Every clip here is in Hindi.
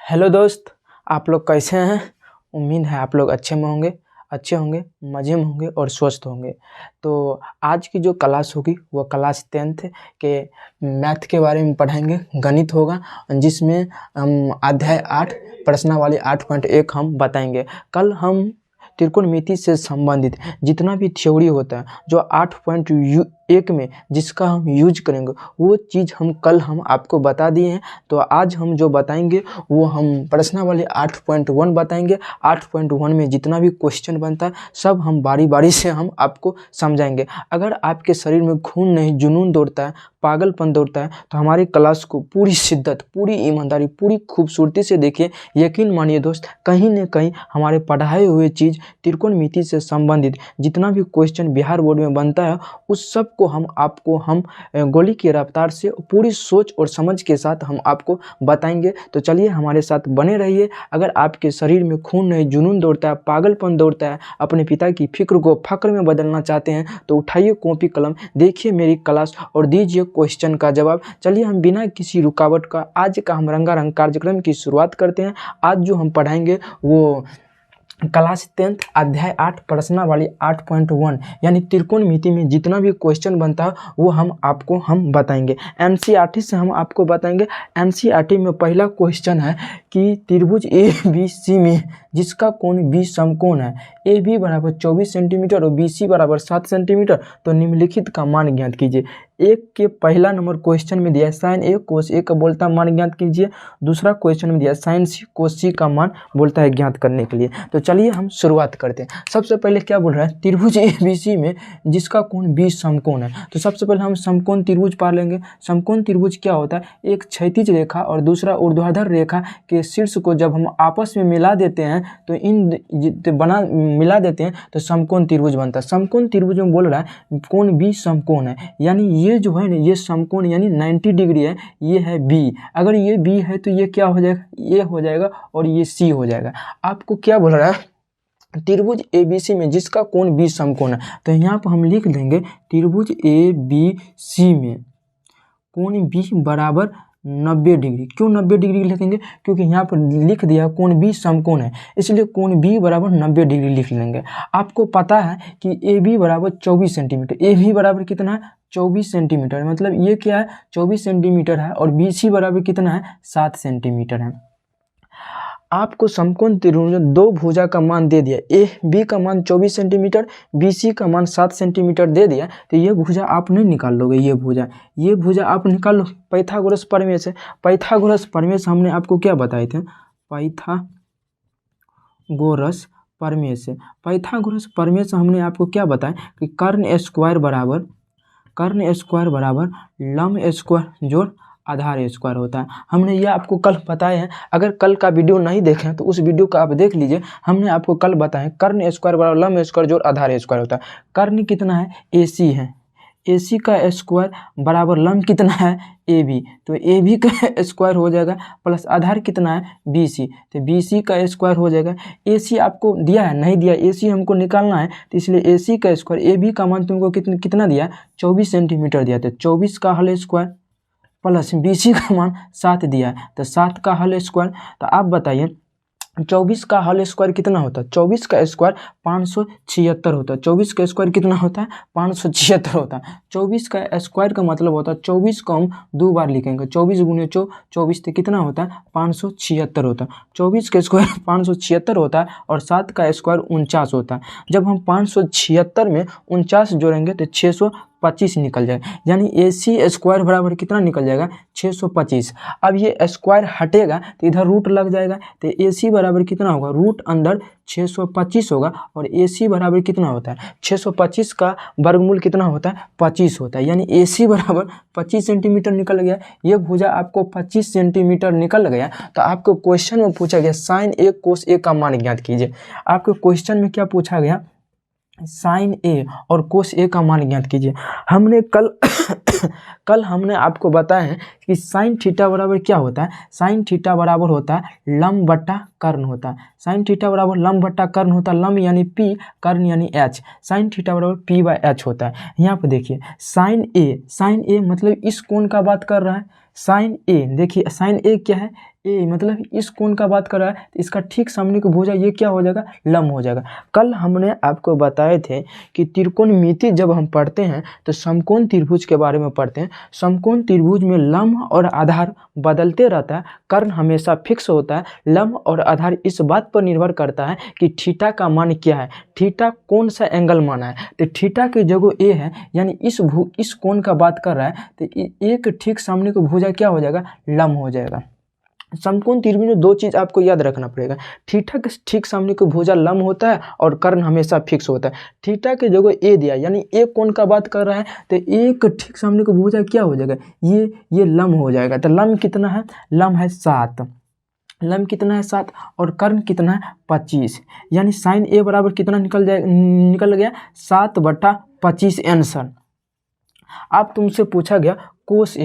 हेलो दोस्त, आप लोग कैसे हैं। उम्मीद है आप लोग अच्छे होंगे, मज़े में होंगे और स्वस्थ होंगे। तो आज की जो क्लास होगी वो क्लास 10th के मैथ के बारे में पढ़ाएंगे। गणित होगा जिसमें हम अध्याय 8 प्रश्नावली 8.1 हम बताएंगे। कल हम त्रिकोणमिति से संबंधित जितना भी थ्योरी होता है जो 8.1 में जिसका हम यूज करेंगे वो चीज़ हम आपको बता दिए हैं। तो आज हम जो बताएंगे वो हम प्रश्नावली 8.1 बताएंगे। 8.1 में जितना भी क्वेश्चन बनता है सब हम बारी बारी से हम आपको समझाएंगे। अगर आपके शरीर में खून नहीं जुनून दौड़ता है, पागलपन दौड़ता है तो हमारी क्लास को पूरी शिद्दत, पूरी ईमानदारी, पूरी खूबसूरती से देखिए। यकीन मानिए दोस्त, कहीं न कहीं हमारे पढ़ाए हुए चीज़ त्रिकोणमिति से संबंधित जितना भी क्वेश्चन बिहार बोर्ड में बनता है उस सब को हम गोली की रफ्तार से पूरी सोच और समझ के साथ हम आपको बताएंगे। तो चलिए हमारे साथ बने रहिए। अगर आपके शरीर में खून नहीं जुनून दौड़ता है, पागलपन दौड़ता है, अपने पिता की फिक्र को फक्र में बदलना चाहते हैं तो उठाइए कॉपी कलम, देखिए मेरी क्लास और दीजिए क्वेश्चन का जवाब। चलिए हम बिना किसी रुकावट का आज का हम रंगारंग कार्यक्रम की शुरुआत करते हैं। आज जो हम पढ़ाएंगे वो क्लास 10th अध्याय 8 प्रश्नावली 8.1 यानी त्रिकोणमिति में जितना भी क्वेश्चन बनता है वो हम बताएंगे। एनसीईआरटी से हम आपको बताएंगे। एनसीईआरटी में पहला क्वेश्चन है कि त्रिभुज ए बी सी में जिसका कोण बी समकोण है, ए बी बराबर 24 सेंटीमीटर और बी सी बराबर 7 सेंटीमीटर, तो निम्नलिखित का मान ज्ञात कीजिए। एक के पहला नंबर क्वेश्चन में दिया है साइन ए कोस ए का बोलता है मान ज्ञात कीजिए। दूसरा क्वेश्चन में दिया है साइन सी कोस सी का मान बोलता है ज्ञात करने के लिए। तो चलिए हम शुरुआत करते हैं। सबसे पहले क्या बोल रहा है, त्रिभुज ए बी सी में जिसका कोण बी समकोण है। तो सबसे पहले हम समकोण त्रिभुज पा लेंगे। समकोण त्रिभुज क्या होता है, एक क्षैतिज रेखा और दूसरा ऊर्ध्वाधर रेखा के शीर्ष को जब हम आपस में मिला देते हैं तो मिला देते हैं तो समकोण त्रिभुज बनता है। समकोण त्रिभुज में बोल रहा है कोण बी समकोण है, यानी ये जो है ना ये समकोण यानी 90 डिग्री है, ये है बी। अगर ये बी है तो ये क्या हो जाएगा, ये हो जाएगा और ये सी हो जाएगा। आपको क्या बोल रहा है, त्रिभुज ए बी सी में जिसका कोण बी समकोण है। तो यहाँ पर हम लिख देंगे त्रिभुज ए बी सी में कोण बी बराबर 90 डिग्री। क्यों 90 डिग्री लिखेंगे, क्योंकि यहाँ पर लिख दिया कोण बी समकोण है, इसलिए कोण बी बराबर 90 डिग्री लिख लेंगे। आपको पता है कि ए बी बराबर 24 सेंटीमीटर, ए बी बराबर कितना है 24 सेंटीमीटर, मतलब ये क्या है 24 सेंटीमीटर है और बी सी बराबर कितना है 7 सेंटीमीटर है। आपको समकोण त्रिभुज में दो भुजा का मान दे दिया, ए बी का मान 24 सेंटीमीटर, बी सी का मान 7 सेंटीमीटर दे दिया। तो ये भुजा आप नहीं निकाल लोगे, ये भुजा आप निकाल लो पाइथागोरस प्रमेय से। पाइथागोरस प्रमेय से हमने आपको क्या बताए थे, पाइथागोरस प्रमेय से हमने आपको क्या बताया कि कर्ण स्क्वायर बराबर लंब स्क्वायर जोड़ आधार स्क्वायर होता है। हमने ये आपको कल बताया है। अगर कल का वीडियो नहीं देखें तो उस वीडियो को आप देख लीजिए। हमने आपको कल बताया कर्ण स्क्वायर बराबर लंब स्क्वायर जोड़ आधार स्क्वायर होता है। कर्ण कितना है, AC है, AC का स्क्वायर बराबर लंब कितना है AB, तो AB का स्क्वायर हो जाएगा प्लस आधार कितना है BC, तो BC का स्क्वायर हो जाएगा। AC आपको दिया है, नहीं दिया, AC हमको निकालना है तो इसलिए AC का स्क्वायर, AB का मान तुमको कितना दिया 24 सेंटीमीटर दिया, तो 24 का होल स्क्वायर प्लस BC का मान 7 दिया है तो 7 का होल स्क्वायर। तो आप बताइए 24 का होल स्क्वायर कितना होता है, 24 का स्क्वायर 576 होता है। 24 का स्क्वायर कितना होता है 576 होता है। 24 का स्क्वायर का मतलब होता है 24 को हम 2 बार लिखेंगे, 24 गुने 24 तो कितना होता है 576 होता है। 24 का स्क्वायर 576 होता है और 7 का स्क्वायर 49 होता है। जब हम 576 में 49 जोड़ेंगे तो 625 निकल जाएगा, यानी AC स्क्वायर बराबर कितना निकल जाएगा 625। अब ये स्क्वायर हटेगा तो इधर रूट लग जाएगा, तो AC बराबर कितना होगा, रूट अंदर 625 होगा और AC बराबर कितना होता है 625 का वर्गमूल कितना होता है 25 होता है, यानी AC बराबर 25 सेंटीमीटर निकल गया। ये भुजा आपको 25 सेंटीमीटर निकल गया। तो आपको क्वेश्चन में पूछा गया साइन ए कोस ए का मान ज्ञात कीजिए। आपको क्वेश्चन में क्या पूछा गया, साइन ए और कोस ए का मान ज्ञात कीजिए। हमने कल हमने आपको बताया है कि साइन थीटा बराबर क्या होता है, साइन थीटा बराबर होता है लंब बट्टा कर्ण होता है, साइन थीटा बराबर लंब बट्टा कर्ण होता है, लंब यानी पी, कर्ण यानी एच, साइन थीटा बराबर पी बाय एच होता है। यहाँ पर देखिए साइन ए मतलब इस कोण का बात कर रहा है, साइन ए, देखिए साइन ए क्या है, ए मतलब इस कोण का बात कर रहा है, तो इसका ठीक सामने को भुजा ये क्या हो जाएगा, लंब हो जाएगा। कल हमने आपको बताए थे कि त्रिकोणमिति जब हम पढ़ते हैं तो समकोण त्रिभुज के बारे में पढ़ते हैं। समकोण त्रिभुज में लंब और आधार बदलते रहता है, कर्ण हमेशा फिक्स होता है, लंब और आधार इस बात पर निर्भर करता है कि थीटा का मान क्या है, थीटा कौन सा एंगल माना है। तो थीटा की जगह ए है, यानी इस कोण का बात कर रहा है, तो एक ठीक सामने को भुजा क्या हो जाएगा, लंब हो जाएगा। समकोण त्रिभुज में दो चीज़ आपको याद रखना पड़ेगा, थीटा के ठीक सामने को भुजा लंब होता है और कर्ण हमेशा फिक्स होता है। थीटा की जगह ए दिया, यानी एक कोण का बात कर रहा है, तो एक ठीक सामने को भुजा क्या हो जाएगा, ये लंब हो जाएगा। तो लंब कितना है, लंब है 7, लंब कितना है 7 और कर्ण कितना है 25, यानी साइन ए बराबर कितना निकल गया 7/25 आंसर। अब तुमसे पूछा गया कोस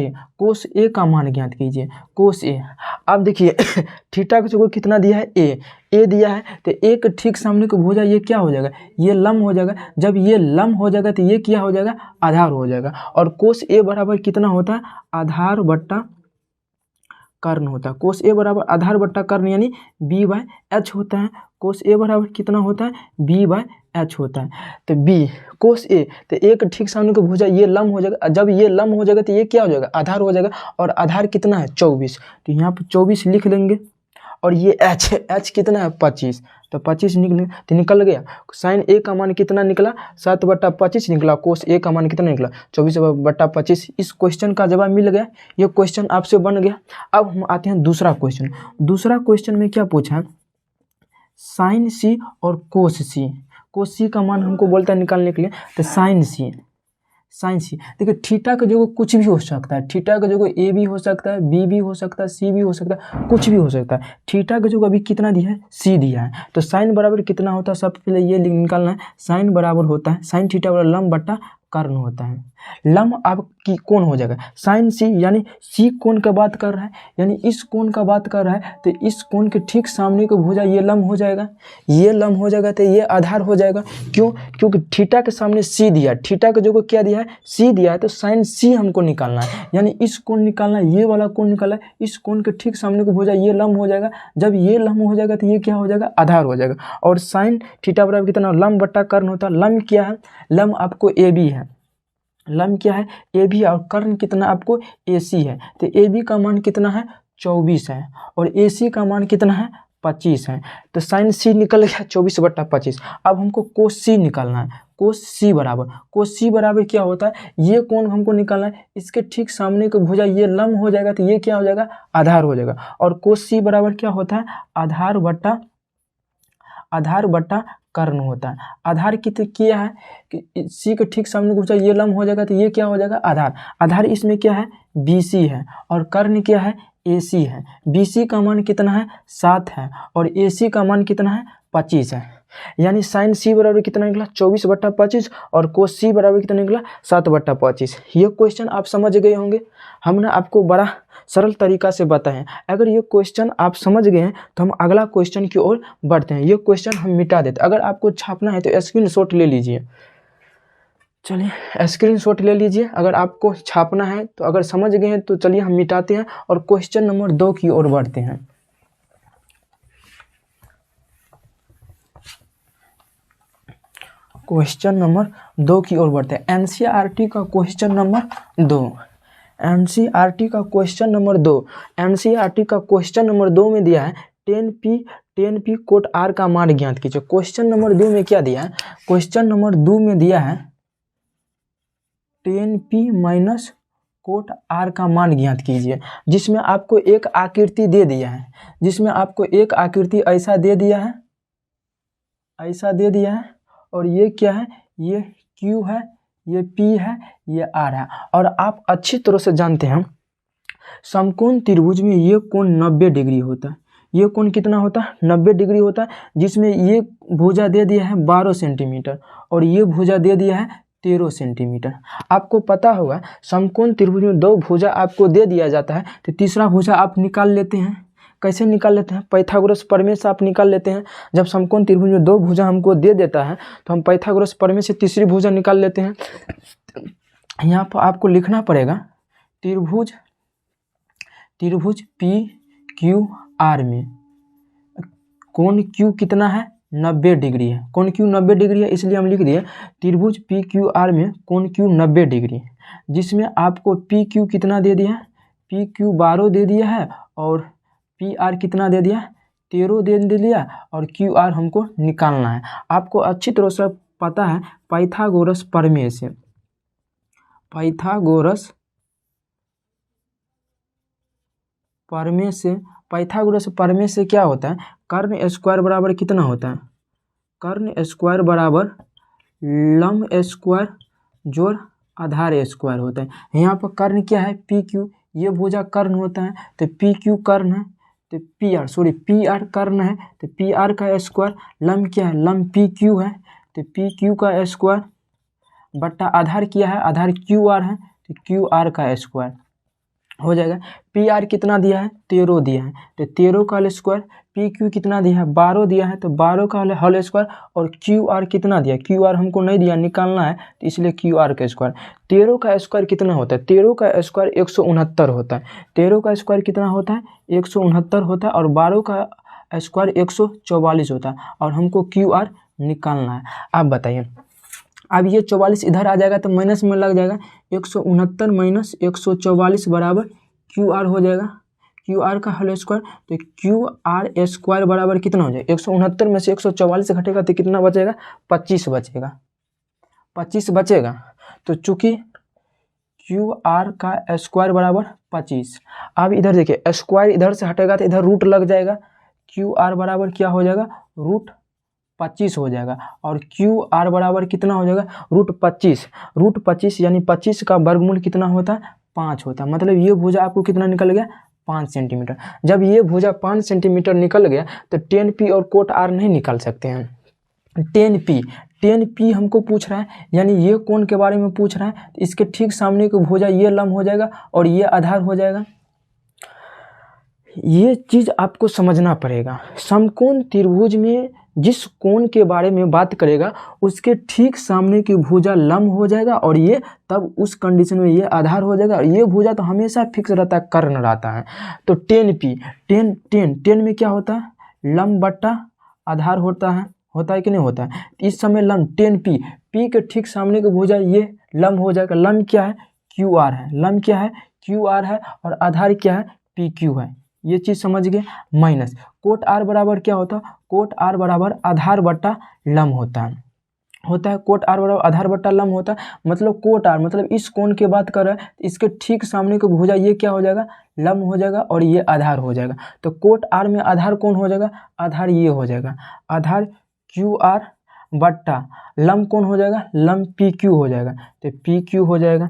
ए का मान ज्ञात कीजिए, कोस ए। अब देखिए थीटा की जगह कितना दिया है, ए दिया है, तो एक ठीक सामने को भुजा ये क्या हो जाएगा, ये लंब हो जाएगा। जब ये लंब हो जाएगा तो ये क्या हो जाएगा, आधार हो जाएगा। और कोस ए बराबर कितना होता है, आधार बट्टा कर्ण होता है। कोस ए बराबर आधार बट्टा कर्ण यानी b/h होता है। कोस ए बराबर कितना होता है, b/h होता है। तो b कोस ए, तो एक ठीक सामने को भुजा ये लंब हो जाएगा। जब ये लंब हो जाएगा तो ये क्या हो जाएगा, आधार हो जाएगा। और आधार कितना है 24, तो यहाँ पर 24 लिख देंगे। और ये h कितना है 25, तो 25 निकल गया। साइन ए का मान कितना निकला, 7/25 निकला। कोस ए का मान कितना निकला, 24/25। इस क्वेश्चन का जवाब मिल गया, ये क्वेश्चन आपसे बन गया। अब हम आते हैं दूसरा क्वेश्चन। दूसरा क्वेश्चन में क्या पूछा है, साइन सी और कोस सी। कोस सी का मान हमको बोलता है निकालने के लिए, तो साइन सी देखिए थीटा का जगह कुछ भी हो सकता है, थीटा का जगह ए भी हो सकता है, बी भी हो सकता है, सी भी हो सकता है, कुछ भी हो सकता है। थीटा का जगह अभी कितना दिया है, सी दिया है। तो साइन बराबर कितना होता है, सबसे पहले ये निकालना है। साइन बराबर होता है, साइन थीटा बराबर लंब बट्टा कर्ण होता है। लंब अब की कौन हो जाएगा, साइन सी, यानी सी कोण का बात कर रहा है, यानी इस कोण का बात कर रहा है, तो इस कोण के ठीक सामने को भुजा ये लंब हो जाएगा, ये लंब हो जाएगा, तो ये आधार हो जाएगा। क्यों, क्योंकि थीटा के सामने सी दिया, थीटा के जगह क्या दिया है, सी दिया है। तो साइन सी हमको निकालना है, यानी इस कोण निकालना है, ये वाला कोण निकालना है। इस कोण के ठीक सामने को भुजा ये लंब हो जाएगा। जब ये लंब हो जाएगा तो ये क्या हो जाएगा, आधार हो जाएगा। और साइन थीटा बराबर कितना, लंब बट्टा कर्ण होता है। लंब क्या है, लंब आपको ए बी है, लंब क्या है ए बी, और कर्ण कितना आपको ए सी है। तो ए बी का मान कितना है 24 है, और ए सी का मान कितना है 25 है। तो साइन सी निकल गया 24/25। अब हमको कोस सी निकालना है। कोस सी बराबर क्या होता है, ये कोण हमको निकालना है, इसके ठीक सामने को भुजा ये लंब हो जाएगा, तो ये क्या हो जाएगा, आधार हो जाएगा। और कोस सी बराबर क्या होता है, आधार बट्टा कर्ण होता है। आधार किया है कि सी के ठीक सामने को ये लंब हो जाएगा, तो ये क्या हो जाएगा, आधार इसमें क्या है, BC है, और कर्ण क्या है, AC है। BC का मान कितना है 7 है, और AC का मान कितना है 25 है। यानी साइन सी बराबर कितना निकला 24/25, और कोस सी बराबर कितना निकला 7/25। ये क्वेश्चन आप समझ गए होंगे, हमने आपको बड़ा सरल तरीका से बताएं। अगर ये क्वेश्चन आप समझ गए हैं तो हम अगला क्वेश्चन की ओर बढ़ते हैं। ये क्वेश्चन हम मिटा देते। अगर आपको छापना है तो स्क्रीनशॉट ले लीजिए, चलिए स्क्रीनशॉट ले लीजिए। अगर आपको छापना है तो, अगर समझ गए हैं तो चलिए हम मिटाते हैं और क्वेश्चन नंबर 2 की ओर बढ़ते हैं। क्वेश्चन नंबर 2 की ओर बढ़ते हैं। एनसीईआरटी का क्वेश्चन नंबर 2, एनसीईआरटी का क्वेश्चन नंबर 2, एनसीईआरटी का क्वेश्चन नंबर 2 में दिया है 10p कोट r का मान ज्ञात कीजिए। क्वेश्चन नंबर 2 में क्या दिया है, क्वेश्चन नंबर 2 में दिया है 10p माइनस कोट r का मान ज्ञात कीजिए, जिसमें आपको एक आकृति दे दिया है, जिसमें आपको एक आकृति ऐसा दे दिया है, और ये क्या है, ये Q है, ये P है, ये R है। और आप अच्छी तरह से जानते हैं समकोण त्रिभुज में ये कोण 90 डिग्री होता है। ये कोण कितना होता है, 90 डिग्री होता है, जिसमें ये भुजा दे दिया है 12 सेंटीमीटर और ये भुजा दे दिया है 13 सेंटीमीटर। आपको पता होगा समकोण त्रिभुज में 2 भुजा आपको दे दिया जाता है तो तीसरा भुजा आप निकाल लेते हैं। कैसे निकाल लेते हैं? पाइथागोरस प्रमेय से आप निकाल लेते हैं। जब समकोण त्रिभुज में 2 भुजा हमको दे देता है तो हम पाइथागोरस प्रमेय से तीसरी भुजा निकाल लेते हैं। यहाँ पर आपको लिखना पड़ेगा त्रिभुज PQR में कोण Q कितना है? 90 डिग्री है। कोण Q 90 डिग्री है, इसलिए हम लिख दिए त्रिभुज PQR में कोण Q 90 डिग्री है, जिसमें आपको PQ कितना दे दिया है? PQ 12 दे दिया है और PR कितना दे दिया? 13 दे दिया और QR हमको निकालना है। आपको अच्छी तरह से पता है पाइथागोरस प्रमेय से, पाइथागोरस प्रमेय से क्या होता है? कर्ण स्क्वायर बराबर कितना होता है? कर्ण स्क्वायर बराबर लंब स्क्वायर जोड़ आधार स्क्वायर होता है। यहाँ पर कर्ण क्या है? PQ, ये भुजा कर्ण होता है तो PQ कर्ण है तो PR कर्ण है तो PR का स्क्वायर, लंब क्या है? लंब PQ है तो PQ का स्क्वायर बट्टा आधार क्या है? आधार QR है तो QR का स्क्वायर हो जाएगा। PR कितना दिया है? 13 दिया है तो 13 का होल स्क्वायर। PQ कितना दिया है? 12 दिया है तो 12 का होल स्क्वायर। और QR कितना दिया? QR हमको नहीं दिया, निकालना है तो इसलिए QR का स्क्वायर। 13 का स्क्वायर कितना होता है? 13 का स्क्वायर 169 होता है। 13 का स्क्वायर कितना होता है? 169 होता है और 12 का स्क्वायर 144 होता है और हमको QR निकालना है। आप बताइए, अब ये 44 इधर आ जाएगा तो माइनस में लग जाएगा। 169 माइनस 144 बराबर QR हो जाएगा। QR का होल स्क्वायर तो QR स्क्वायर बराबर कितना हो जाएगा? 169 में से 144 घटेगा तो कितना बचेगा? 25 बचेगा। 25 बचेगा तो चूंकि QR का स्क्वायर बराबर 25। अब इधर देखिए स्क्वायर इधर से हटेगा तो इधर रूट लग जाएगा। QR बराबर क्या हो जाएगा? रूट 25 हो जाएगा और QR बराबर कितना हो जाएगा? रूट 25 यानी 25 का वर्गमूल कितना होता है? 5 होता है। मतलब ये भुजा आपको कितना निकल गया? 5 सेंटीमीटर। जब ये भुजा 5 सेंटीमीटर निकल गया तो tan P और कोट R नहीं निकाल सकते हैं। tan P हमको पूछ रहा है, यानी ये कोण के बारे में पूछ रहा है। इसके ठीक सामने की भुजा ये लंब हो जाएगा और ये आधार हो जाएगा। ये चीज़ आपको समझना पड़ेगा। समकोण त्रिभुज में जिस कोण के बारे में बात करेगा उसके ठीक सामने की भुजा लंब हो जाएगा और ये तब उस कंडीशन में ये आधार हो जाएगा और ये भुजा तो हमेशा फिक्स रहता है, कर्ण रहता है। तो tan P tan में क्या होता है? लंब बट्टा आधार होता है कि नहीं होता है? इस समय लंब tan P के ठीक सामने की भुजा ये लंब हो जाएगा। लंब क्या है? QR है। लंब क्या है? QR है और आधार क्या है? PQ है। ये चीज़ समझ गए। माइनस कोट R बराबर क्या होता है? कोट R बराबर आधार बट्टा लंब होता है। कोट R बराबर आधार बट्टा लंब होता है। मतलब कोट R मतलब इस कोण की बात कर रहा है, इसके ठीक सामने की भुजा ये क्या हो जाएगा? लंब हो जाएगा और ये आधार हो जाएगा। तो कोट R में आधार कौन हो जाएगा? आधार ये हो जाएगा। आधार QR बट्टा लंब कौन हो जाएगा? लंब PQ हो जाएगा। तो PQ हो जाएगा।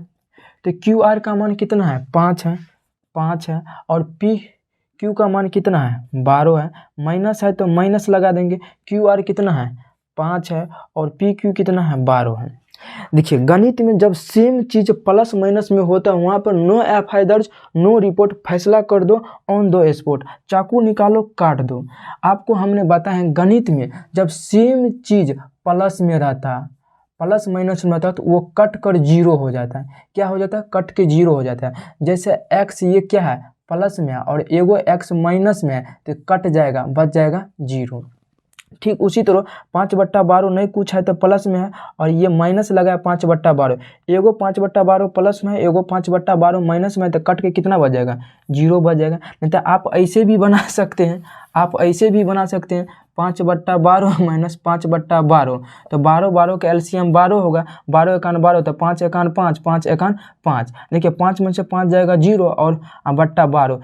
तो QR का मान कितना है? 5 है और PQ का मान कितना है? 12 है। माइनस है तो माइनस लगा देंगे। QR कितना है? 5 है और PQ कितना है? 12 है। देखिए गणित में जब सेम चीज़ प्लस माइनस में होता है वहाँ पर नो FI दर्ज, नो रिपोर्ट, फैसला कर दो ऑन दो स्पॉट, चाकू निकालो काट दो। आपको हमने बताया गणित में जब सेम चीज़ प्लस में रहता है, प्लस माइनस में रहता है तो वो कट कर जीरो हो जाता है। क्या हो जाता है? कट के जीरो हो जाता है। जैसे x ये क्या है? प्लस में है और एगो x माइनस में है तो कट जाएगा, बच जाएगा जीरो। ठीक उसी तरह 5/12 नहीं कुछ है तो प्लस में है और ये माइनस लगा है 5/12। एगो 5/12 प्लस में है, एगो 5/12 माइनस में है तो कट के कितना बच जाएगा? जीरो बच जाएगा। नहीं तो आप ऐसे भी बना सकते हैं, 5/12 माइनस 5/12 तो 12 का एलसीएम 12 होगा। 12 एकान 12 तो 5 एकान 5, 5 एकान 5। देखिए 5 में से 5 जाएगा जीरो और बट्टा 12।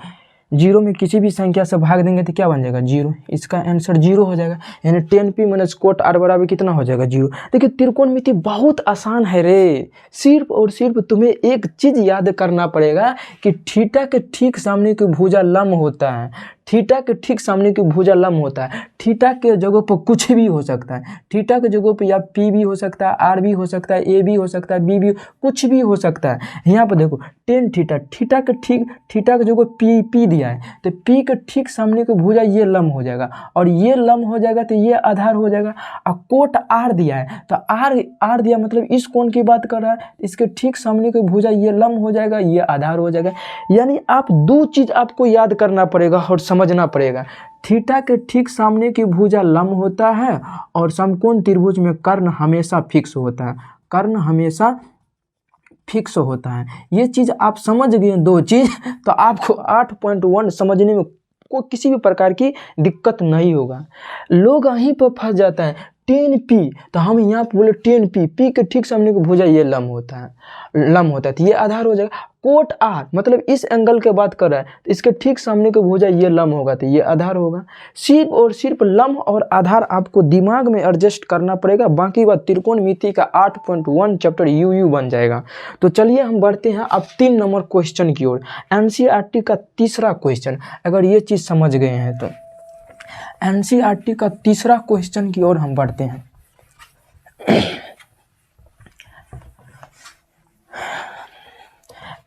जीरो में किसी भी संख्या से भाग देंगे तो क्या बन जाएगा? जीरो। इसका आंसर जीरो हो जाएगा। यानी tan P minus cot R बराबर कितना हो जाएगा? जीरो। देखिए त्रिकोणमिति बहुत आसान है रे। सिर्फ और सिर्फ तुम्हें एक चीज़ याद करना पड़ेगा कि थीटा के ठीक सामने की भुजा लंब होता है। थीटा के ठीक सामने की भुजा लंब होता है। थीटा के जगह पर कुछ भी हो सकता है, थीटा के जगह पर या पी भी हो सकता है, आर भी हो सकता है, ए भी हो सकता है, बी भी, कुछ भी हो सकता है। यहाँ पर देखो टेन थीटा, थीटा के ठीक, थीटा के जगह पी दिया है, तो पी के ठीक सामने की भुजा ये लंब हो जाएगा, और ये लंब हो जाएगा तो ये आधार हो जाएगा। और कोट आर दिया है, तो आर दिया मतलब इस कोण की बात कर रहा है, इसके ठीक सामने की भुजा ये लंब हो जाएगा, ये आधार हो जाएगा। यानी आप दो चीज आपको याद करना पड़ेगा और समझना पड़ेगा। थीटा के ठीक सामने की भुजा लंब होता है, और समकोण त्रिभुज में कर्ण हमेशा फिक्स होता है, कर्ण हमेशा फिक्स होता है। ये चीज़ आप समझ गए दो चीज़, तो आपको 8.1 समझने में कोई किसी भी प्रकार की दिक्कत नहीं होगा। लोग यहीं पर फंस जाता है, 10p, तो हम यहाँ पर बोले 10p, p के ठीक सामने को भुजा ये लंब होता है, लंब होता है, तो ये आधार हो जाएगा। कोट आर मतलब इस एंगल के बात कर रहा है, तो इसके ठीक सामने को भुजा ये लंब होगा, तो ये आधार होगा। सिर्फ और सिर्फ लंब और आधार आपको दिमाग में एडजस्ट करना पड़ेगा, बाकी बात त्रिकोणमिति का 8.1 चैप्टर यू बन जाएगा। तो चलिए हम बढ़ते हैं अब 3 नंबर क्वेश्चन की ओर, एनसीईआरटी का तीसरा क्वेश्चन। अगर ये चीज़ समझ गए हैं तो एनसीईआरटी का तीसरा क्वेश्चन की ओर हम बढ़ते हैं।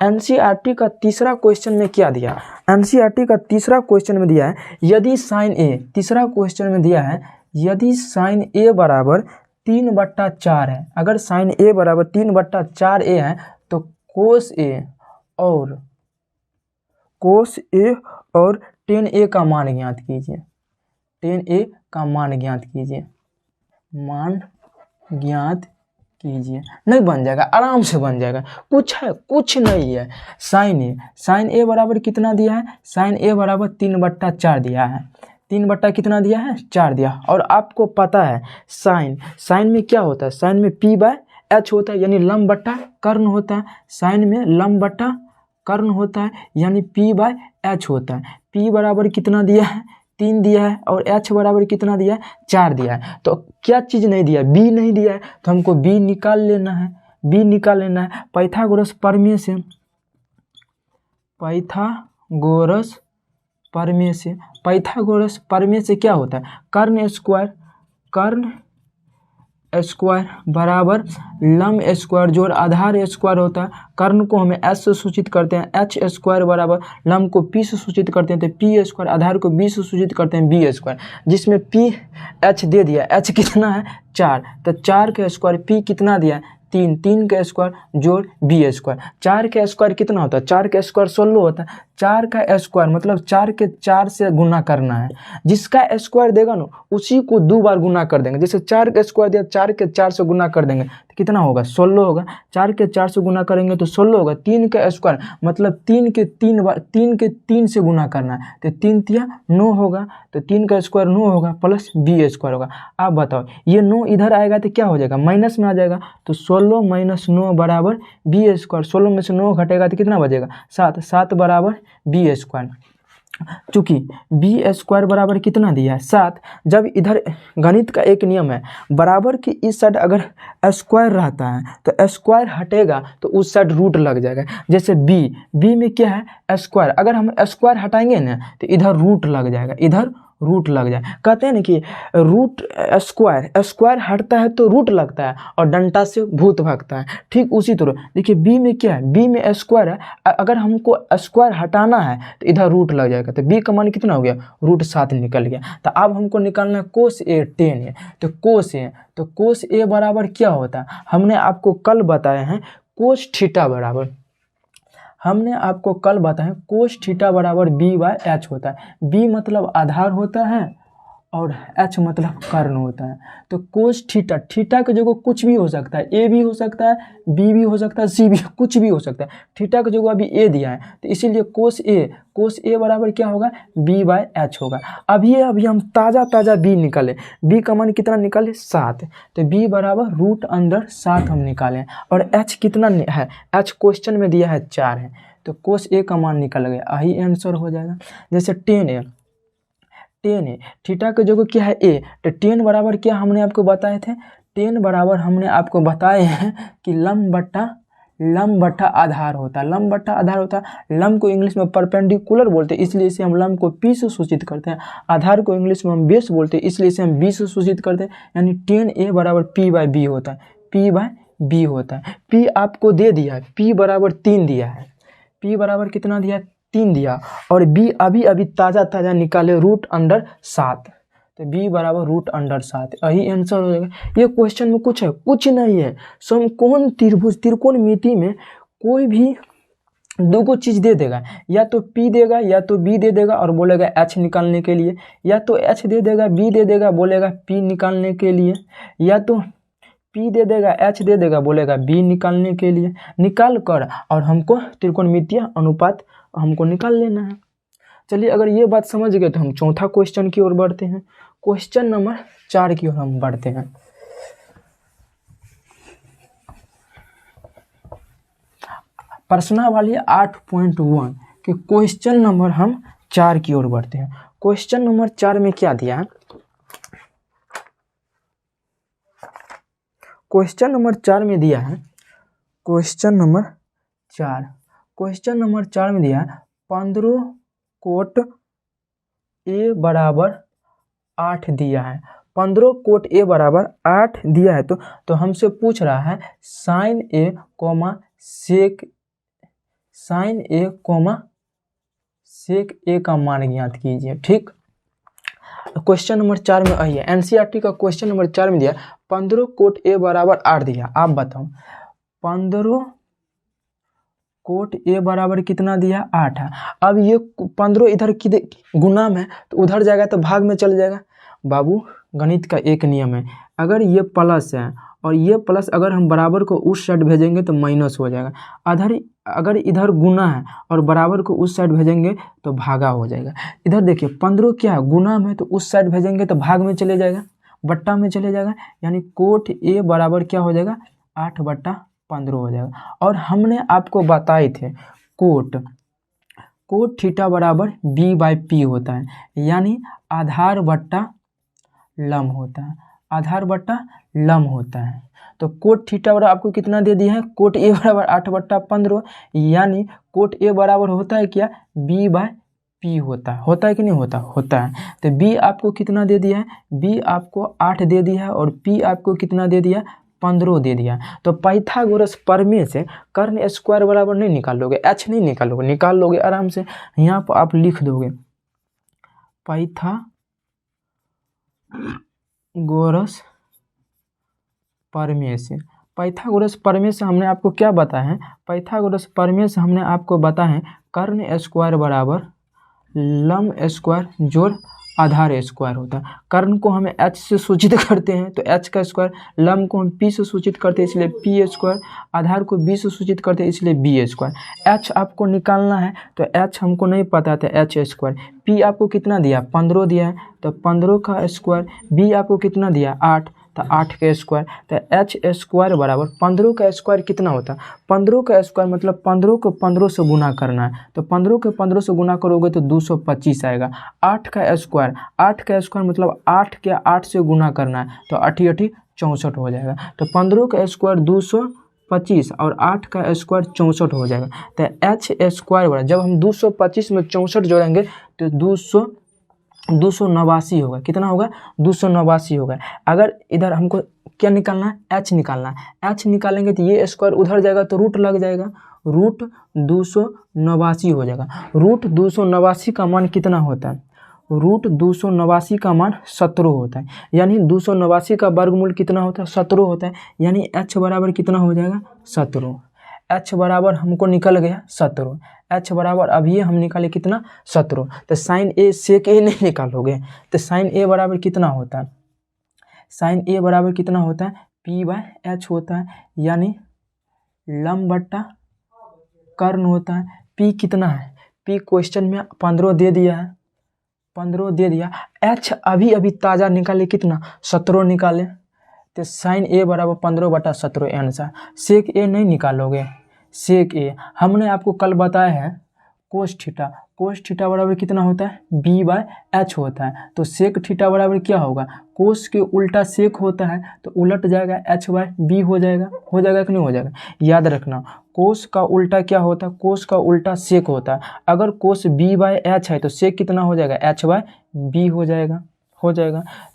एनसीईआरटी का तीसरा क्वेश्चन में क्या दिया? एनसीईआरटी का तीसरा क्वेश्चन में दिया है, यदि साइन ए, तीसरा क्वेश्चन में दिया है यदि साइन ए बराबर 3/4 है, अगर साइन ए बराबर 3/4 ए है, तो कोस ए और टेन ए का मान ज्ञात कीजिए, टेन ए का मान ज्ञात कीजिए, मान ज्ञात कीजिए। नहीं बन जाएगा, आराम से बन जाएगा, कुछ नहीं है। साइन ए बराबर कितना दिया है? साइन ए बराबर 3/4 दिया है, 3 बट्टा कितना दिया है? 4 दिया। और आपको पता है साइन में क्या होता है? साइन में p/h होता है, यानी लंब बट्टा कर्ण होता है। साइन में लंब बट्टा कर्ण होता है, यानी p/h होता है। p बराबर कितना दिया है? 3 दिया है, और h बराबर कितना दिया है? 4 दिया है। तो क्या चीज़ नहीं दिया? b नहीं दिया है, तो हमको b निकाल लेना है, b निकाल लेना है। पाइथागोरस प्रमेय से क्या होता है? कर्ण स्क्वायर बराबर लंब स्क्वायर जोड़ आधार स्क्वायर होता है। कर्ण को हमें s से सूचित करते हैं, h स्क्वायर बराबर लंब को p से सूचित करते हैं, तो p स्क्वायर आधार को b से सूचित करते हैं, b स्क्वायर, जिसमें p h दे दिया, h कितना है? 4, तो 4 का स्क्वायर, p कितना दिया है? 3 का स्क्वायर जोड़ b स्क्वायर। 4 का स्क्वायर कितना होता है? 4 का स्क्वायर 16 होता है। 4 का स्क्वायर मतलब 4 के 4 से गुना करना है, जिसका स्क्वायर देगा ना उसी को 2 बार गुना कर देंगे। जैसे 4 का स्क्वायर दिया, 4 के 4 से गुना कर देंगे तो कितना होगा? 16 होगा। 4 के 4 से गुना करेंगे तो 16 होगा। 3 का स्क्वायर मतलब 3 के 3 से गुना करना है, तो 3 तिया 9 होगा, तो 3 का स्क्वायर 9 होगा प्लस b स्क्वायर होगा। आप बताओ ये 9 इधर आएगा तो क्या हो जाएगा? माइनस में आ जाएगा, तो 16 - 9 बराबर b स्क्वायर। 16 में से 9 घटेगा तो कितना बचेगा? 7 बराबर b स्क्वायर। चूंकि b स्क्वायर बराबर कितना दिया है? 7। जब इधर गणित का एक नियम है, बराबर की इस साइड अगर स्क्वायर रहता है तो स्क्वायर हटेगा तो उस साइड रूट लग जाएगा। जैसे b में क्या है? स्क्वायर, अगर हम स्क्वायर हटाएंगे ना तो इधर रूट लग जाएगा, इधर रूट लग जाए। कहते हैं ना कि रूट स्क्वायर हटता है तो रूट लगता है, और डंडा से भूत भागता है। ठीक उसी तरह देखिए b में क्या है? b में स्क्वायर है, अगर हमको स्क्वायर हटाना है तो इधर रूट लग जाएगा, तो b का मान कितना हो गया? √7 निकल गया। तो अब हमको निकालना है कोस ए 10 है, तो कोस ए बराबर क्या होता है? हमने आपको कल बताया है कोस थीटा बराबर, हमने आपको कल बताया कोस थीटा बराबर b/h होता है। b मतलब आधार होता है और h मतलब कर्ण होता है। तो कोस थीटा के जगह कुछ भी हो सकता है, a भी हो सकता है, b भी हो सकता है, c भी, कुछ भी हो सकता है। थीटा की जगह अभी a दिया है, तो इसीलिए कोस a बराबर क्या होगा? b/h होगा। अभी हम ताज़ा b निकाले, b का मान कितना निकाले? 7, तो b बराबर √7 हम निकालें, और h कितना है? h क्वेश्चन में दिया है 4 है, तो कोस a का मान निकल गया, यही आंसर हो जाएगा। जैसे 10 है, थीटा के जगह क्या है? a, तो 10 बराबर क्या हमने आपको बताए थे? 10 बराबर हमने आपको बताए हैं कि लंब बट्टा लंब बटा आधार होता है, लंब बटा आधार होता है। लंब को इंग्लिश में परपेंडिकुलर बोलते हैं, इसलिए इसे हम लंब को P से सूचित करते हैं। आधार को इंग्लिश में हम बेस बोलते हैं, इसलिए इसे हम B से सूचित करते हैं। यानी tan A बराबर P/B होता है, P/B होता है। P आपको दे दिया है, P बराबर 3 दिया है, P बराबर कितना दिया है, 3 दिया। और B अभी अभी ताज़ा निकाले √7, तो B बराबर √7, यही आंसर हो जाएगा। ये क्वेश्चन में कुछ है, कुछ नहीं है। समकोण त्रिभुज त्रिकोणमिति में कोई भी दो को चीज़ दे देगा, या तो P देगा या तो B दे देगा और बोलेगा H निकालने के लिए, या तो H दे देगा B दे देगा बोलेगा P निकालने के लिए, या तो P दे देगा H दे देगा बोलेगा B निकालने के लिए। निकाल कर और हमको त्रिकोणमितीय अनुपात हमको निकाल लेना है। चलिए, अगर ये बात समझ गए तो हम चौथा क्वेश्चन की ओर बढ़ते हैं। क्वेश्चन नंबर 4 की ओर हम बढ़ते हैं। प्रश्नावली 8.1 के क्वेश्चन नंबर हम 4 की ओर बढ़ते हैं। क्वेश्चन नंबर 4 में क्या दिया है? क्वेश्चन नंबर 4 में दिया है, क्वेश्चन नंबर 4 में दिया है 15 कोट A बराबर 8 दिया है। 15 कोट A बराबर 8 दिया है, तो हमसे पूछ रहा है साइन A, सेक A का मान ज्ञात कीजिए। ठीक, क्वेश्चन नंबर 4 में आई है, NCERT का क्वेश्चन नंबर 4 में दिया 15 कोट A बराबर 8 दिया। आप बताओ 15 कोट A बराबर कितना दिया, 8 है। अब ये 15 इधर की गुना में, तो उधर जाएगा तो भाग में चल जाएगा। बाबू, गणित का एक नियम है, अगर ये प्लस है और ये प्लस अगर हम बराबर को उस साइड भेजेंगे तो माइनस हो जाएगा। अगर इधर गुना है और बराबर को उस साइड भेजेंगे तो भागा हो जाएगा। इधर देखिए 15 क्या है, गुना में, तो उस साइड भेजेंगे तो भाग में चले जाएगा, बट्टा में चले जाएगा। यानी कोट A बराबर क्या हो जाएगा, 8/15 हो जाएगा। और हमने आपको बताए थे कोट थीटा बराबर B/P होता है, यानी आधार बट्टा लंब होता है, आधार बट्टा लंब होता है। तो कोट थीटा बराबर आपको कितना दे दिया है, कोट A बराबर 8/15, यानी कोट A बराबर होता है क्या, B/P होता है कि नहीं होता है। तो B आपको कितना दे दिया है, B आपको 8 दे दिया है और P आपको कितना दे दिया, 15 दे दिया। तो पाइथागोरस प्रमेय से कर्ण स्क्वायर बराबर नहीं निकालोगे, H नहीं निकालोगे, निकाल लोगे आराम से। यहाँ पर आप लिख दोगे पाइथागोरस प्रमेय से हमने आपको क्या बताया है, पाइथागोरस प्रमेय से हमने आपको बताया है कर्ण स्क्वायर बराबर लंब स्क्वायर जोड़ आधार स्क्वायर होता है। कर्ण को हमें H से सूचित करते हैं तो H का स्क्वायर, लंब को हम P से सूचित करते हैं इसलिए P स्क्वायर, आधार को B से सूचित करते हैं इसलिए B स्क्वायर। H आपको निकालना है तो H हमको नहीं पता था, H स्क्वायर। P आपको कितना दिया, 15 दिया है, तो 15 का स्क्वायर। B आपको कितना दिया, 8, तो 8 का स्क्वायर। तो H स्क्वायर बराबर 15 का स्क्वायर कितना होता है, 15 का स्क्वायर मतलब 15 को 15 से गुना करना है, तो 15 को 15 से गुना करोगे तो 225 आएगा। 8 का स्क्वायर मतलब 8 के 8 से गुना करना है, तो 8 8 64 हो जाएगा। तो 15 का स्क्वायर 225 और 8 का स्क्वायर 64 हो जाएगा। तो H स्क्वायर बराबर, जब हम 225 में 64 जोड़ेंगे तो 289 होगा। कितना होगा, 289 होगा। अगर इधर हमको क्या निकालना है, H निकालना है। H निकालेंगे तो ये स्क्वायर उधर जाएगा तो रूट लग जाएगा, √289 हो जाएगा। √289 का मान कितना होता है, √289 का मान 17 होता है। यानी 289 का वर्गमूल कितना होता है, 17 होता है। यानी H बराबर कितना हो जाएगा, 17। H बराबर हमको निकल गया 17। H बराबर अब ये हम निकाले कितना, 17। तो साइन A सेक A नहीं निकालोगे, तो साइन A बराबर कितना होता है, साइन A बराबर कितना होता है, P/H होता है। यानी लंब बट्टा कर्ण होता है। P कितना है, P क्वेश्चन में 15 दे दिया है, 15 दे दिया। H अभी अभी ताज़ा निकाले कितना, 17 निकाले, तो साइन A बराबर 15/17 आंसर। सेक A नहीं निकालोगे, सेक A हमने आपको कल बताया है कोस थीटा बराबर कितना होता है, बी बाय एच होता है। तो सेक थीटा बराबर क्या होगा, कोस के उल्टा सेक होता है तो उलट जाएगा, एच बाय बी हो जाएगा कि नहीं हो जाएगा। याद रखना कोस का उल्टा क्या होता है, कोस का उल्टा सेक होता है। अगर कोस बी बाय एच है तो सेक कितना हो जाएगा, एच बाय बी हो जाएगा।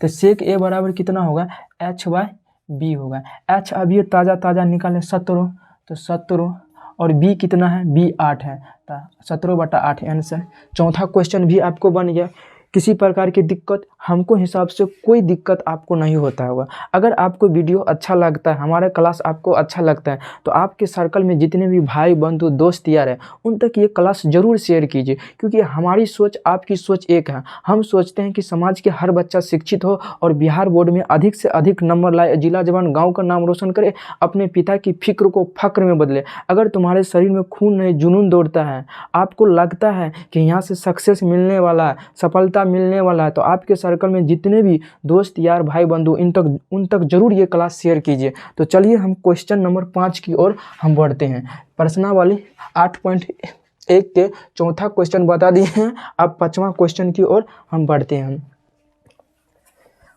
तो सेक ए बराबर कितना होगा, एच बाय बी होगा। एच अभी ताज़ा निकालें 17, तो 17 और बी कितना है, बी 8 है, तो 17/8 आंसर। चौथा क्वेश्चन भी आपको बन गया। किसी प्रकार की दिक्कत हमको हिसाब से कोई दिक्कत आपको नहीं होता होगा। अगर आपको वीडियो अच्छा लगता है, हमारा क्लास आपको अच्छा लगता है, तो आपके सर्कल में जितने भी भाई बंधु दोस्त यार है उन तक ये क्लास ज़रूर शेयर कीजिए, क्योंकि हमारी सोच आपकी सोच एक है। हम सोचते हैं कि समाज के हर बच्चा शिक्षित हो और बिहार बोर्ड में अधिक से अधिक नंबर लाए, जिला जवान गाँव का नाम रोशन करे, अपने पिता की फिक्र को फक्र में बदले। अगर तुम्हारे शरीर में खून नहीं जुनून दौड़ता है, आपको लगता है कि यहाँ से सक्सेस मिलने वाला है, सफलता मिलने वाला है, तो आपके सर्कल में जितने भी दोस्त यार भाई बंधु उन तक जरूर ये क्लास शेयर कीजिए। तो चलिए हम क्वेश्चन नंबर 5 की ओर हम बढ़ते हैं। प्रश्नावली 8.1 के चौथा क्वेश्चन बता दिए हैं, अब 5वां क्वेश्चन की ओर हम बढ़ते हैं।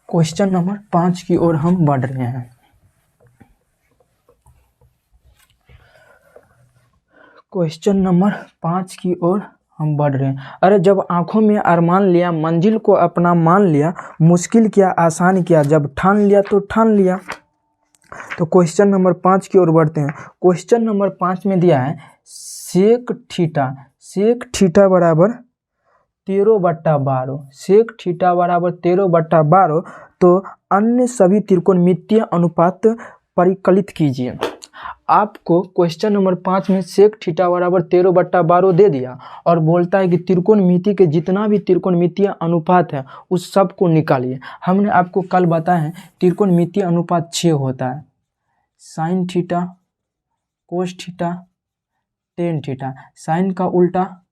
क्वेश्चन नंबर 5 की ओर हम बढ़ रहे हैं। क्वेश्चन नंबर 5 की ओर हम बढ़ रहे हैं। अरे जब आंखों में अरमान लिया, मंजिल को अपना मान लिया, मुश्किल किया आसान किया, जब ठान लिया तो ठान लिया। तो क्वेश्चन नंबर 5 की ओर बढ़ते हैं। क्वेश्चन नंबर 5 में दिया है सेक थीटा बराबर 13/12, सेक थीटा बराबर 13/12। तो अन्य सभी त्रिकोणमितीय अनुपात परिकलित कीजिए। आपको क्वेश्चन नंबर 5 में सेक थीटा बराबर 13/12 दे दिया और बोलता है कि त्रिकोणमिति के जितना भी त्रिकोणमितीय अनुपात है उस सब को निकालिए। हमने आपको कल बताया है त्रिकोणमितीय अनुपात 6 होता है, sine theta, cos theta, tan theta. Sine का उल्टा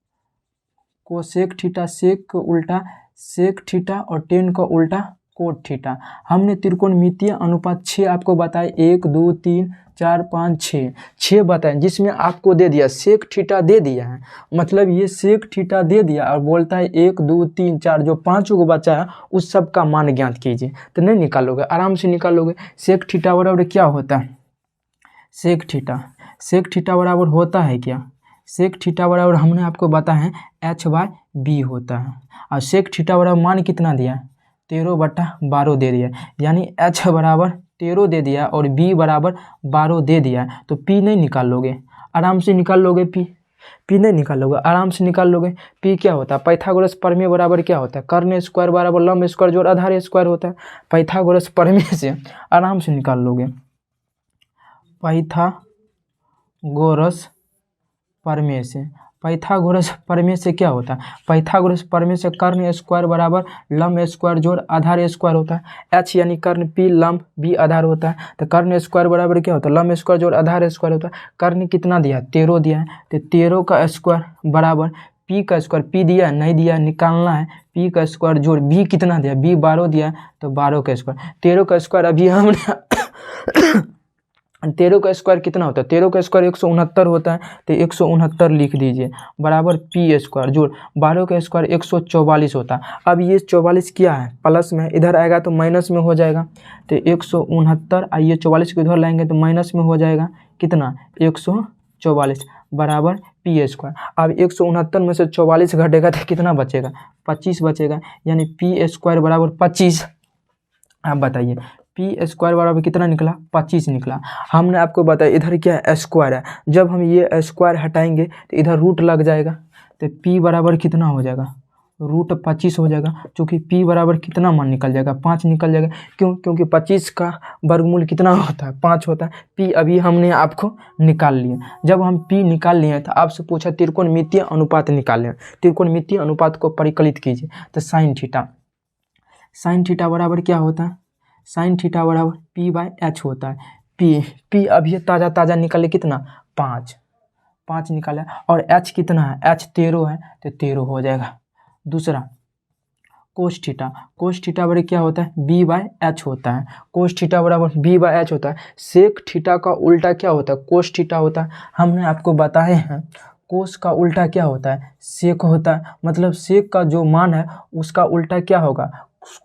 कोसेक थीटा, सेक का उल्टा सेक थीटा और टेन का उल्टा कोट थीटा। हमने त्रिकोणमितीय अनुपात 6 आपको बताया, 1 2 3 4 5 6 बताएं, जिसमें आपको दे दिया सेक थीटा दे दिया है, मतलब ये सेक थीटा दे दिया और बोलता है 1 2 3 4 जो 5 को बचा है उस सब का मान ज्ञात कीजिए। तो नहीं निकालोगे, आराम से निकालोगे। सेक थीटा बराबर क्या होता है, सेक थीटा बराबर होता है क्या, सेक थीटा बराबर हमने आपको बताया है एच बाय बी होता है। और सेक थीटा बराबर मान कितना दिया, 13/12 दे दिया, यानी एच बराबर 13 दे दिया और बी बराबर 12 दे दिया। तो पी नहीं निकाल लोगे, आराम से निकाल लोगे। पी नहीं निकाल लोगे, आराम से निकाल लोगे। पी क्या होता है, पाइथागोरस प्रमेय बराबर क्या होता है, कर्ण स्क्वायर बराबर लंब स्क्वायर जोड़ आधार स्क्वायर होता है। पाइथागोरस प्रमेय से आराम से निकाल लोगे। पाइथागोरस प्रमेय से क्या होता है, पाइथागोरस प्रमेय से कर्ण स्क्वायर बराबर लंब स्क्वायर जोड़ आधार स्क्वायर होता है। एच यानी कर्ण, पी लंब, बी आधार होता है। तो कर्ण स्क्वायर बराबर क्या होता है, लंब स्क्वायर जोड़ आधार स्क्वायर होता है। कर्ण कितना दिया, 13 दिया है, तो 13 का स्क्वायर बराबर पी का स्क्वायर, पी दिया नहीं दिया निकालना है, पी का स्क्वायर जोड़ बी कितना दिया, बी 12 दिया है, तो 12 का स्क्वायर। 13 का स्क्वायर अभी हमने 13 का स्क्वायर कितना होता है, 13 का स्क्वायर 169 होता है, तो 169 लिख दीजिए बराबर पी स्क्वायर जोड़ 12 का स्क्वायर 144 होता है। अब ये 44 क्या है, प्लस में, इधर आएगा तो माइनस में हो जाएगा, तो 169 और ये 44 को इधर लाएंगे तो माइनस में हो जाएगा, कितना 144 बराबर पी स्क्वायर। अब 169 में से 44 घटेगा तो कितना बचेगा, 25 बचेगा, यानी पी स्क्वायर बराबर 25। आप बताइए पी स्क्वायर बराबर कितना निकला, 25 निकला। हमने आपको बताया इधर क्या है, स्क्वायर है, जब हम ये स्क्वायर हटाएंगे तो इधर रूट लग जाएगा, तो पी बराबर कितना हो जाएगा, रूट 25 हो जाएगा, क्योंकि पी बराबर कितना मान निकल जाएगा, 5 निकल जाएगा। क्यों, क्योंकि 25 का वर्गमूल कितना होता है, 5 होता है। पी अभी हमने आपको निकाल लिए। जब हम पी निकाल लिए तो आपसे पूछा त्रिकोणमितीय अनुपात निकालें, त्रिकोणमितीय अनुपात को परिकलित कीजिए। तो साइन थीटा बराबर क्या होता है, साइन थीटा बराबर पी बाय एच होता है। पी अभी ताज़ा निकाले कितना, 5 निकाला, और एच कितना है, एच 13 है, तो 13 हो जाएगा। दूसरा कोस थीटा बराबर क्या होता है, बी बाय एच होता है। कोस थीटा बराबर बी बाय एच होता है। सेक थीटा का उल्टा क्या होता है, कोस थीटा होता है। हमने आपको बताए हैं कोस का उल्टा क्या होता है, सेक होता है। मतलब सेक का जो मान है उसका उल्टा क्या होगा,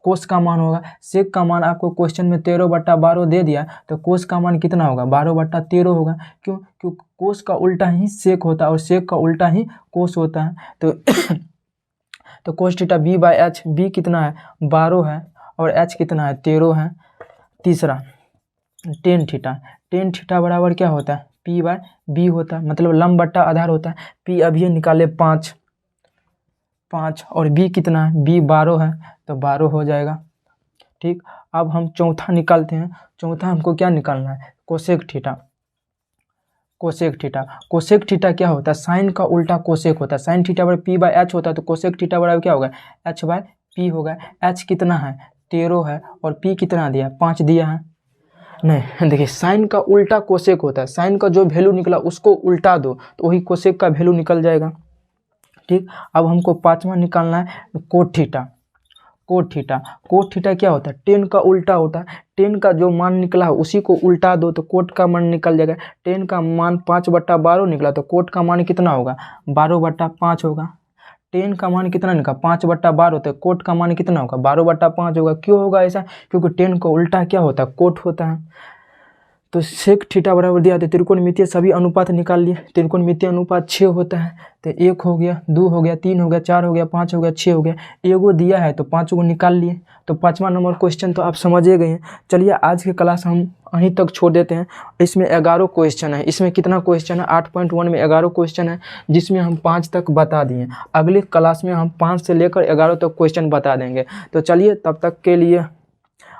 कोस का मान होगा। सेक का मान आपको क्वेश्चन में 13/12 दे दिया, तो कोस का मान कितना होगा, 12/13 होगा। क्यों, क्योंकि कोस का उल्टा ही सेक होता है और सेक का उल्टा ही कोस होता है। तो कोस थीटा b/h, b कितना है, 12 है, और h कितना है, 13 है। तीसरा टेन थीटा बराबर क्या होता है, p/b होता है। मतलब लंब बट्टा आधार होता है। p अभी निकाले 5, और b कितना है, b 12 है, तो 12 हो जाएगा। ठीक, अब हम चौथा निकालते हैं। चौथा हमको क्या निकालना है, कोसेक थीटा क्या होता है, साइन का उल्टा कोसेक होता है। साइन थीटा बराबर p/h होता है, तो कोसेक थीटा बराबर क्या होगा, h/p होगा। h कितना है, 13 है, और p कितना दिया, 5 दिया है। नहीं, देखिए साइन का उल्टा कोसेक होता है। साइन का जो वैल्यू निकला उसको उल्टा दो तो वही कोसेक का वैल्यू निकल जाएगा। ठीक, अब हमको पांचवा निकालना है कोट थीटा क्या होता है, टेन का उल्टा होता है। टेन का जो मान निकला है उसी को उल्टा दो तो कोट का मान निकल जाएगा। टेन का मान 5/12 निकला, तो कोट का मान कितना होगा, 12/5 होगा। टेन का मान कितना निकला, 5/12, तो कोट का मान कितना होगा, 12/5 होगा। क्यों होगा ऐसा, क्योंकि टेन का उल्टा क्या होता है, कोट होता है। तो सेक थीटा बराबर दिया, तो त्रिकोणमितीय सभी अनुपात निकाल लिए। त्रिकोणमितीय अनुपात 6 होता है, तो 1 हो गया, 2 हो गया, 3 हो गया, 4 हो गया, 5 हो गया, 6 हो गया। एगो दिया है तो 5 को निकाल लिए। तो 5वां नंबर क्वेश्चन तो आप समझ गए हैं। चलिए आज की क्लास हम वहीं तक छोड़ देते हैं। इसमें 11 क्वेश्चन है। इसमें कितना क्वेश्चन है, 8.1 में 11 क्वेश्चन है, जिसमें हम 5 तक बता दिए। अगली क्लास में हम 5 से लेकर 11 तक क्वेश्चन बता देंगे। तो चलिए तब तक के लिए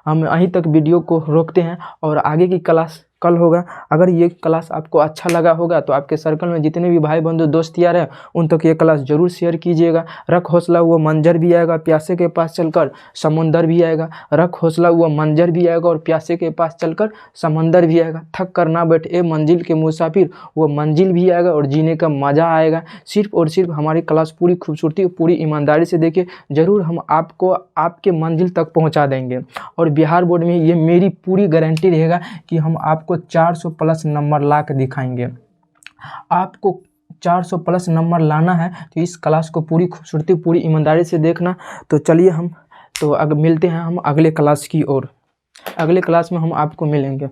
हम यहीं तक वीडियो को रोकते हैं, और आगे की क्लास कल होगा। अगर ये क्लास आपको अच्छा लगा होगा तो आपके सर्कल में जितने भी भाई बंधु दोस्त यार हैं उन तक ये क्लास जरूर शेयर कीजिएगा। रख हौसला वो मंजर भी आएगा, प्यासे के पास चलकर समुंदर भी आएगा। रख हौसला वो मंजर भी आएगा और प्यासे के पास चलकर समंदर भी आएगा। थक कर ना बैठे मंजिल के मुसाफिर, वो मंजिल भी आएगा और जीने का मज़ा आएगा। सिर्फ और सिर्फ हमारी क्लास पूरी खूबसूरती पूरी ईमानदारी से देखिए, ज़रूर हम आपको आपके मंजिल तक पहुँचा देंगे। और बिहार बोर्ड में ये मेरी पूरी गारंटी रहेगा कि हम आपको 400+ नंबर ला के दिखाएंगे। आपको 400+ नंबर लाना है तो इस क्लास को पूरी खूबसूरती पूरी ईमानदारी से देखना। तो चलिए हम तो मिलते हैं हम अगले क्लास की ओर। अगले क्लास में हम आपको मिलेंगे।